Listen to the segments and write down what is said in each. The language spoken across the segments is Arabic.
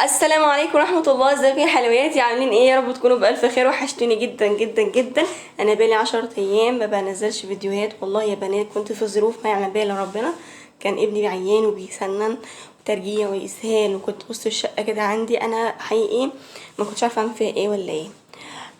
السلام عليكم ورحمة الله. ازيكم يا حلوياتي؟ عاملين ايه؟ يا رب تكونوا بألف خير. وحشتوني جدا جدا جدا. انا بقالي 10 ايام ما بنزلش فيديوهات. والله يا بنات كنت في ظروف ما يعلم بها الا ربنا. كان ابني عيان وبيسنن وترجيع واسهال، وكنت بص الشقة كده عندي انا حقيقي ما كنتش عارفة اعمل فيها ايه ولا ايه.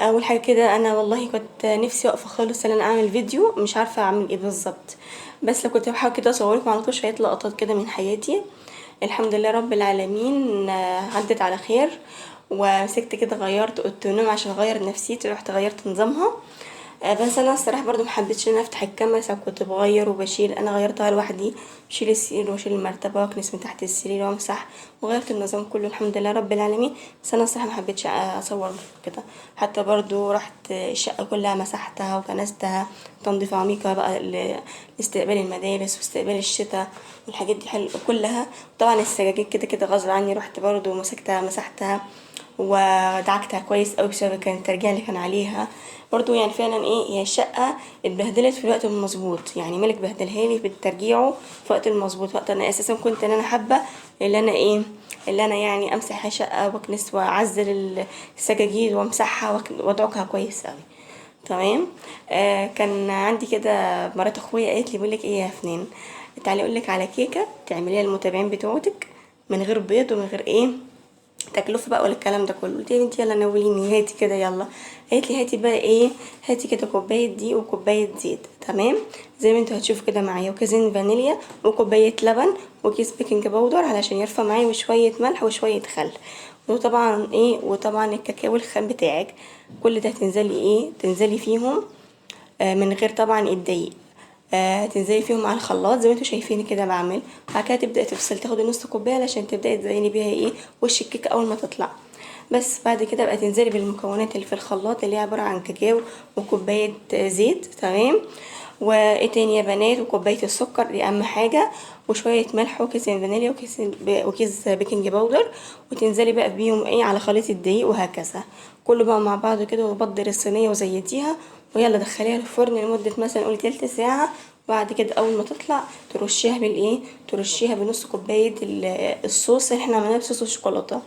اول حاجة كده انا والله كنت نفسي واقفة خالص ان انا اعمل فيديو، مش عارفة اعمل ايه بالظبط. بس لو كنت بحاول كده اصوركم على طول شوية لقطات كده من حياتي. الحمد لله رب العالمين، عدت على خير. ومسكت كده غيرت اوضه النوم عشان اغير نفسيتي، رحت غيرت نظامها. بس انا الصراحه برضو محبتش ان انا افتح الكاميرا ساعات كنت بغير وبشيل، انا غيرتها لوحدي. بشيل السرير واشيل المرتبه واكنس من تحت السرير وامسح، وغيرت النظام كله الحمد لله رب العالمين. بس انا الصراحه محبتش اصور كده. حتى برضو رحت الشقه كلها مسحتها وكنستها تنظيف عميقه بقى لاستقبال المدارس واستقبال الشتاء والحاجات دي حلوه كلها. طبعا السجاجيد كده كده غصب عني رحت برضو مسكتها مسحتها ودعكتها كويس قوي بسبب كان الترجيع اللي كان عليها. برضو يعني فعلا ايه، هي الشقة اتبهدلت في الوقت المظبوط، يعني ملك بهدلها لي بالترجيع في وقت المظبوط، وقت انا اساسا كنت ان انا حابة اللي انا ايه، اللي انا يعني امسح الشقة واكنس واعزل السجاجيد وامسحها وادعكها كويس قوي. تمام. كان عندي كده مرات اخويا قالت لي بقولك ايه يا فنان، تعالي اقولك على كيكة تعمليها للمتابعين بتوعتك من غير بيض ومن غير ايه تكلفة بقى ولا الكلام ده كله. قلت يا بنتي يلا نوليني هاتي كده يلا. قالت لي هاتي بقى ايه، هاتي كده كوبايه دقيق وكوبايه زيت. تمام. زي ما انتوا هتشوفوا كده معايا، وكيسين فانيليا وكوبايه لبن وكيس بيكنج باودر علشان يرفع معايا، وشويه ملح وشويه خل. وطبعا ايه، وطبعا الكاكاو الخام بتاعك. كل ده تنزلي ايه، تنزلي فيهم من غير طبعا الدقيق. تنزلي فيهم على الخلاط زي ما انتوا شايفين كده بعمل. بعد كده تبدأي تفصل تاخدي نص كوبايه علشان تبدأي تزيني بيها ايه وش الكيكه اول ما تطلع. بس بعد كده بقى تنزلي بالمكونات اللي في الخلاط اللي هي عباره عن كاكاو وكوبايه زيت. تمام. وايه تاني يا بنات، وكوبايه السكر دي اهم حاجه، وشويه ملح وكيس فانيليا وكيس بيكنج باودر. وتنزلي بقى بيهم ايه على خليط الدقيق، وهكذا كله بقى مع بعض كده. وبدر الصينيه وزيتيها، ويلا دخليها الفرن لمده مثلا قولي تلت ساعه. بعد كده اول ما تطلع ترشيها بالايه، ترشيها بنص كوبايه الصوص اللي احنا عملناه بصوص الشوكولاته.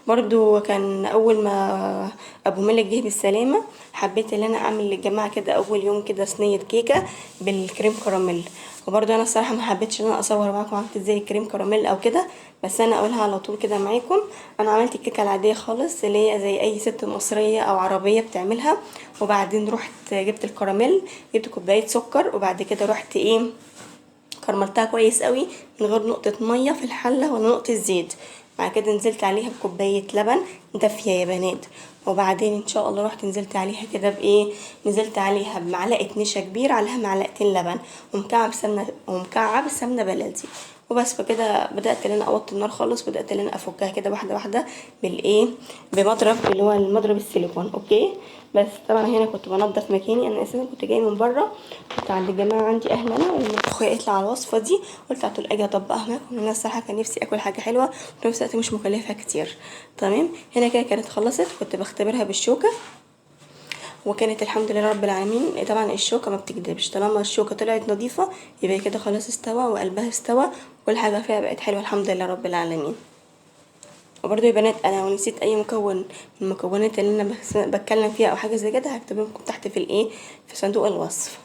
برضو كان اول ما ابو ملك جه بالسلامه حبيت ان انا اعمل للجماعه كده اول يوم كده صينيه كيكه بالكريم كراميل. وبرضو انا الصراحه ما حبيتش ان انا اصور معاكم عملت ازاي الكريم كراميل او كده، بس انا اقولها على طول كده معاكم. انا عملت الكيكه العاديه خالص اللي هي زي اي ست مصريه او عربيه بتعملها. وبعدين رحت جبت الكراميل، جبت كوبايه سكر، وبعد كده رحت ايه كرملتها كويس قوي من غير نقطة مية في الحلة ولا نقطة زيت. بعد كده نزلت عليها بكوباية لبن دافية يا بنات. وبعدين ان شاء الله رحت نزلت عليها كده بايه، نزلت عليها بمعلقة نشا كبير عليها معلقتين لبن ومكعب سمنة بلدي. وبس كده بدأت ان انا اوطي النار خالص، بدأت ان انا افكها كده واحدة واحدة بالايه، بمضرب اللي هو المضرب السيليكون. اوكي. بس طبعا هنا كنت بنضف مكاني، انا اساسا كنت جاي من بره، كنت عند الجماعه عندي اهلنا، واخويا قالت لي على الوصفه دي قلت عطول اجي اطبقها معاكم، لان انا الصراحه كان نفسي اكل حاجه حلوه وفي نفس الوقت مش مكلفه كتير. تمام. هنا كده كانت خلصت، كنت بختبرها بالشوكه، وكانت الحمد لله رب العالمين. طبعا الشوكه ما بتكدبش، طالما الشوكه طلعت نظيفه يبقى كده خلاص استوى وقلبها استوى، كل حاجه فيها بقت حلوه الحمد لله رب العالمين. وبرضه يا بنات انا لو نسيت اي مكون من المكونات اللي انا بتكلم فيها او حاجه زي كده هكتب لكم تحت في الايه، في صندوق الوصف.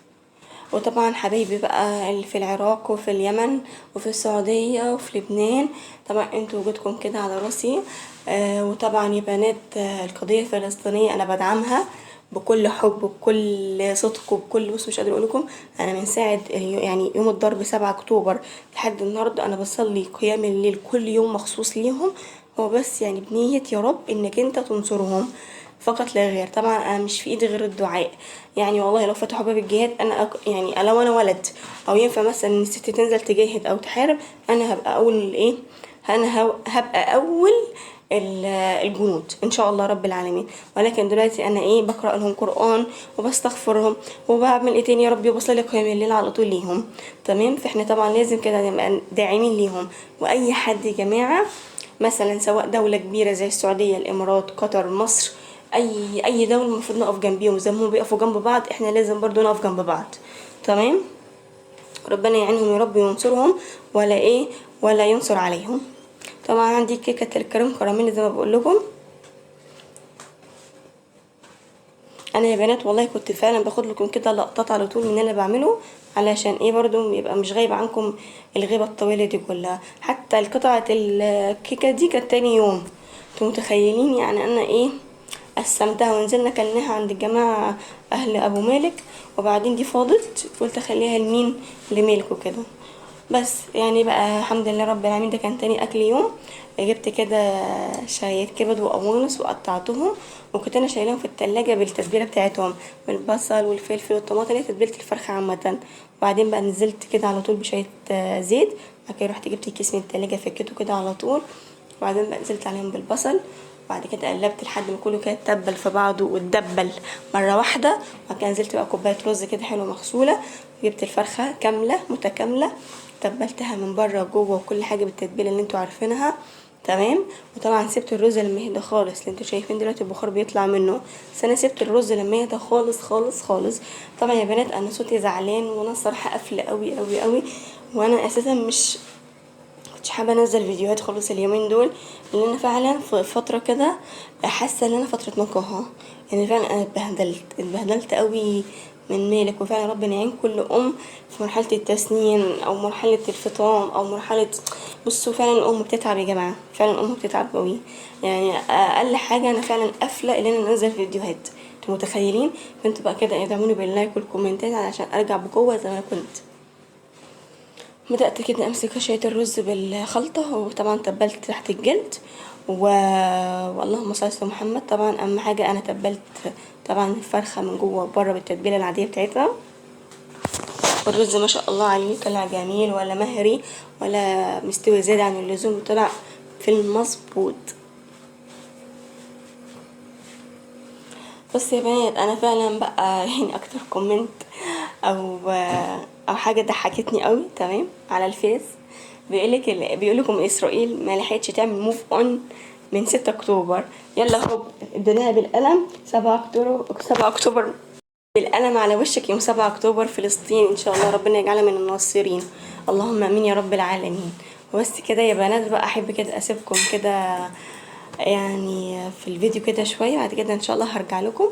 وطبعا حبايبي بقى اللي في العراق وفي اليمن وفي السعودية وفي لبنان، طبعا انتوا وجودكم كده على راسي. وطبعا يا بنات القضية الفلسطينية انا بدعمها بكل حب وبكل صدق وبكل، بص مش قادره اقول لكم، انا من ساعه يعني يوم الضرب 7 اكتوبر لحد النهارده انا بصلي قيام الليل كل يوم مخصوص ليهم. هو بس يعني بنية يا رب انك انت تنصرهم فقط لا غير. طبعا انا مش في ايدي غير الدعاء. يعني والله لو فتحوا باب الجهاد انا يعني لو انا ولد او ينفع مثلا ان الست تنزل تجاهد او تحارب، انا هبقى اول ايه، هبقى اول الجنود ان شاء الله رب العالمين. ولكن دلوقتي انا ايه، بقرا لهم قران وبستغفرهم وبعمل ايه تاني يا ربي، وبصلي قيام الليل على طول ليهم. تمام. فاحنا طبعا لازم كده نبقى داعمين ليهم. واي حد يا جماعه مثلا سواء دولة كبيرة زي السعودية الإمارات قطر مصر، أي دولة المفروض نقف جنبيهم زي ما هم بيقفوا جنب بعض، احنا لازم برضو نقف جنب بعض. تمام. ربنا يعينهم يا رب وينصرهم ولا ايه، ولا ينصر عليهم. طبعا عندي كيكه الكريم كراميل زي ما بقول لكم. انا يا بنات والله كنت فعلا باخد لكم كده لقطات على طول من اللي انا بعمله، علشان ايه برضو يبقى مش غايب عنكم الغيبه الطويله دي كلها. حتى القطعه الكيكه دي كانت تاني يوم، انتوا متخيلين يعني انا ايه، قسمتها ونزلنا كلناها عند الجماعه اهل ابو مالك، وبعدين دي فاضت قلت اخليها لمين، لميلك وكده. بس يعني بقى الحمد لله رب العالمين، ده كان تاني اكل يوم. جبت كده شوية كبد وقوانص وقطعتهم، وكنت انا شايلاهم في التلاجة بالتتبيلة بتاعتهم، بالبصل والفلفل والطماطم اللي هي تتبيلة الفرخة عامة. وبعدين بقى نزلت كده على طول بشوية زيت. بعد كده رحت جبت كيس من التلاجة فكيته كده على طول، وبعدين بقى نزلت عليهم بالبصل. بعد كده قلبت لحد ما كله كده اتبل في بعضه واتدبل مرة واحدة. بعد كده نزلت بقى كوباية رز كده حلوة مغسولة، وجبت الفرخة كاملة متكاملة، تبلتها من بره جوه وكل حاجة بالتتبيلة اللي انتوا عارفينها تمام. وطبعا سبت الرز لما يهدى خالص، اللي انتوا شايفين دلوقتي البخار بيطلع منه، بس انا سبت الرز لما يهدى خالص خالص خالص. طبعا يا بنات انا صوتي زعلان، وانا الصراحه قافله قوي قوي قوي، وانا اساسا مش كنتش حابه انزل فيديوهات خالص اليومين دول، لان انا فعلا في فتره كده حاسه ان انا فتره نقاهه. يعني فعلا انا اتبهدلت قوي من مالك، وفعلا ربنا يعين كل ام في مرحله التسنين او مرحله الفطام او مرحله. بصوا فعلا الام بتتعب يا جماعه، فعلا الام بتتعب قوي. يعني اقل حاجه انا فعلا قافله ان انا انزل فيديوهات، انتوا متخيلين؟ فانتوا بقى كده ادعموني باللايك والكومنتات علشان ارجع بقوه زي ما كنت. بدأت كده امسك شوية الرز بالخلطة، وطبعا تبلت تحت الجلد واللهم صل على محمد. طبعا اهم حاجة انا تبلت طبعا الفرخة من جوه وبره بالتتبيلة العادية بتاعتها. والرز ما شاء الله عليه طلع جميل، ولا مهري ولا مستوي زيادة عن اللزوم، طلع في المظبوط. بص يا بنات انا فعلا بقى يعني اكتر كومنت او حاجه ضحكتني قوي تمام على الفيس، بيقولكم اسرائيل ما لحقتش تعمل موف اون من 6 اكتوبر. يلا هوب اديناها بالقلم 7 اكتوبر، 7 اكتوبر بالقلم على وشك يوم 7 اكتوبر فلسطين ان شاء الله ربنا يجعلها من الناصرين، اللهم امين يا رب العالمين. وبس كده يا بنات بقى، احب كده اسيبكم كده يعني في الفيديو كده شويه، بعد كده ان شاء الله هرجع لكم.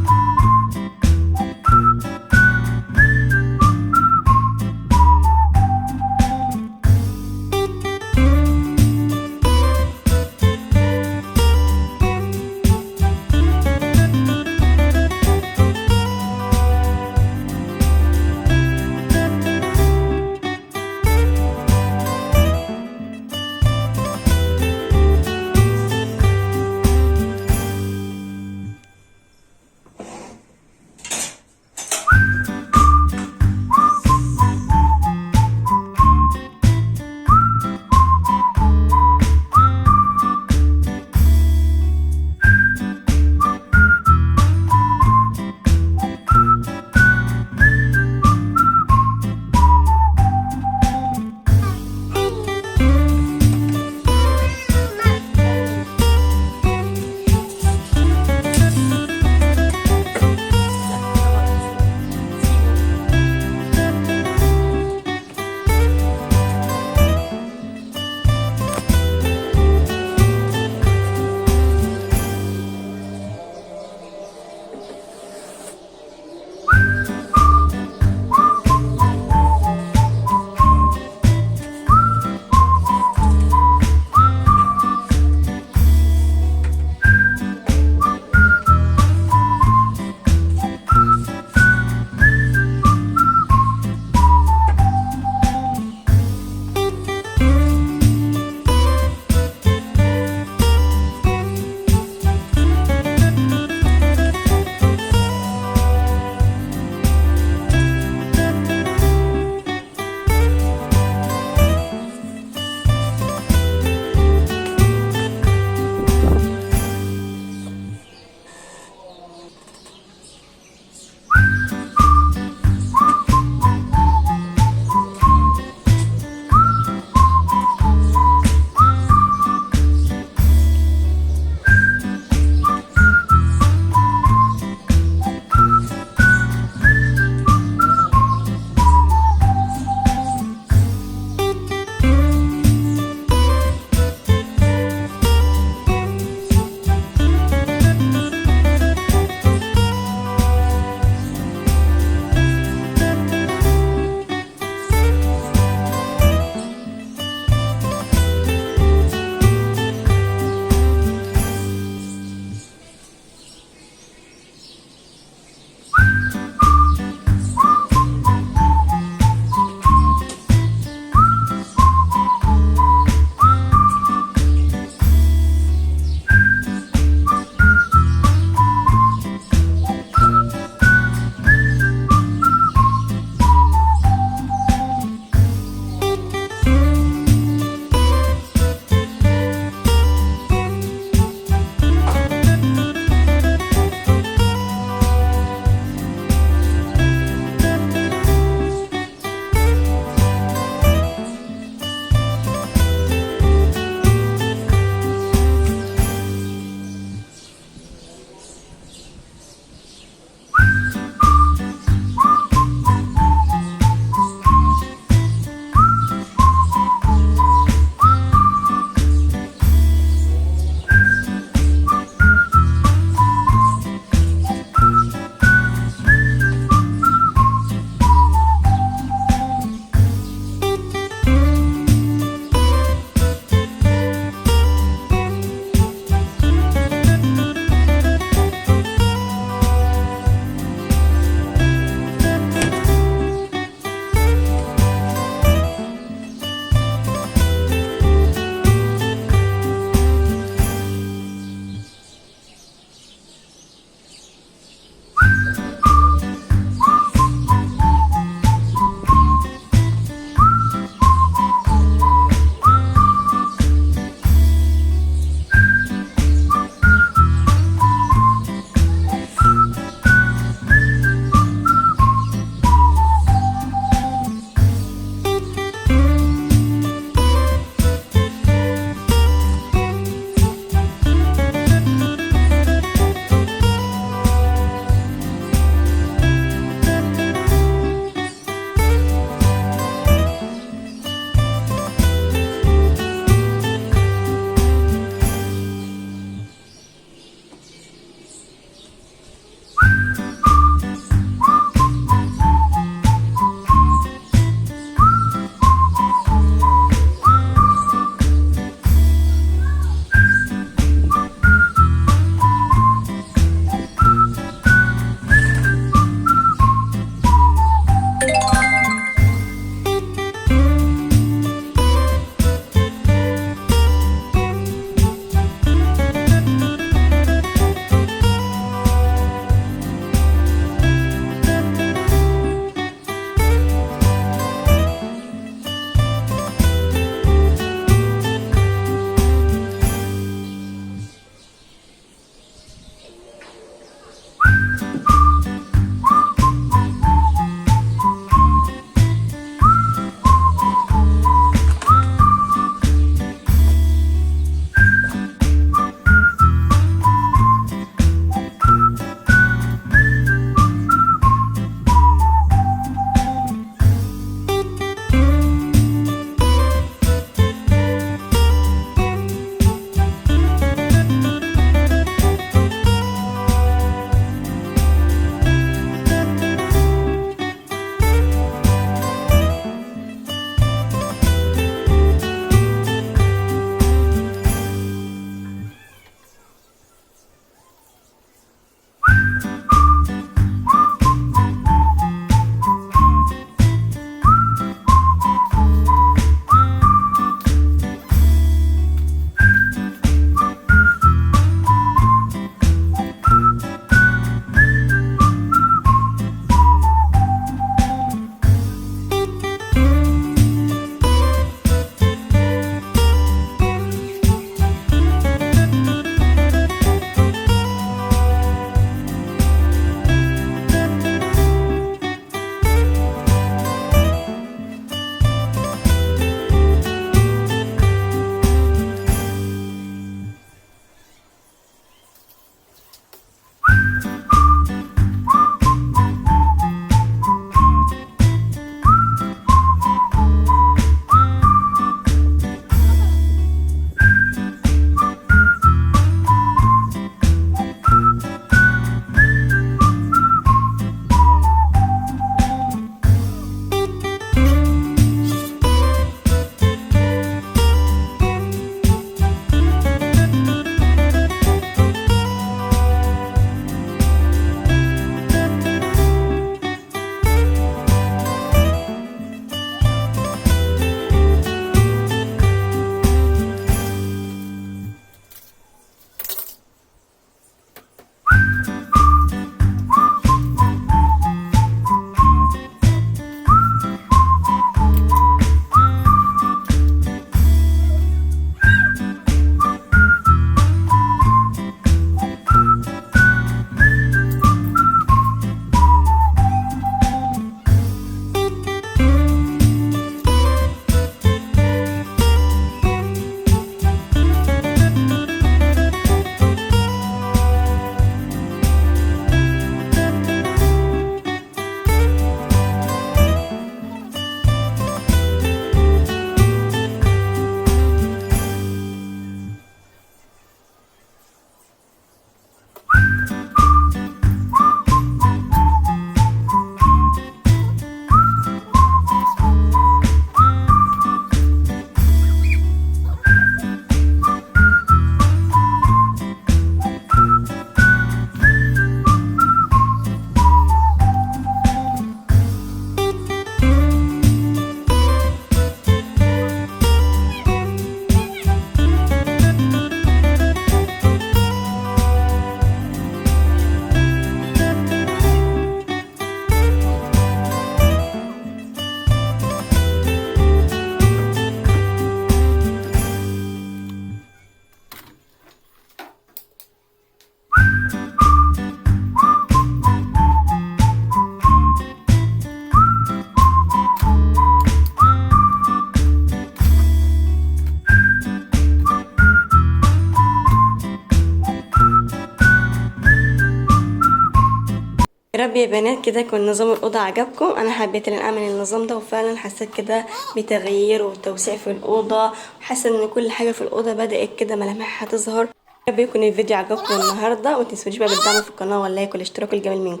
رب يا بنات كده يكون نظام الأوضة عجبكم. أنا حبيت إن أعمل النظام ده، وفعلا حسيت كده بتغيير وتوسيع في الأوضة، وحاسة إن كل حاجة في الأوضة بدأت كده ملامحها تظهر. يا رب يكون الفيديو عجبكم النهاردة، ومتنسونيش بقى بالدعم في القناة واللايك والاشتراك الجميل منكم.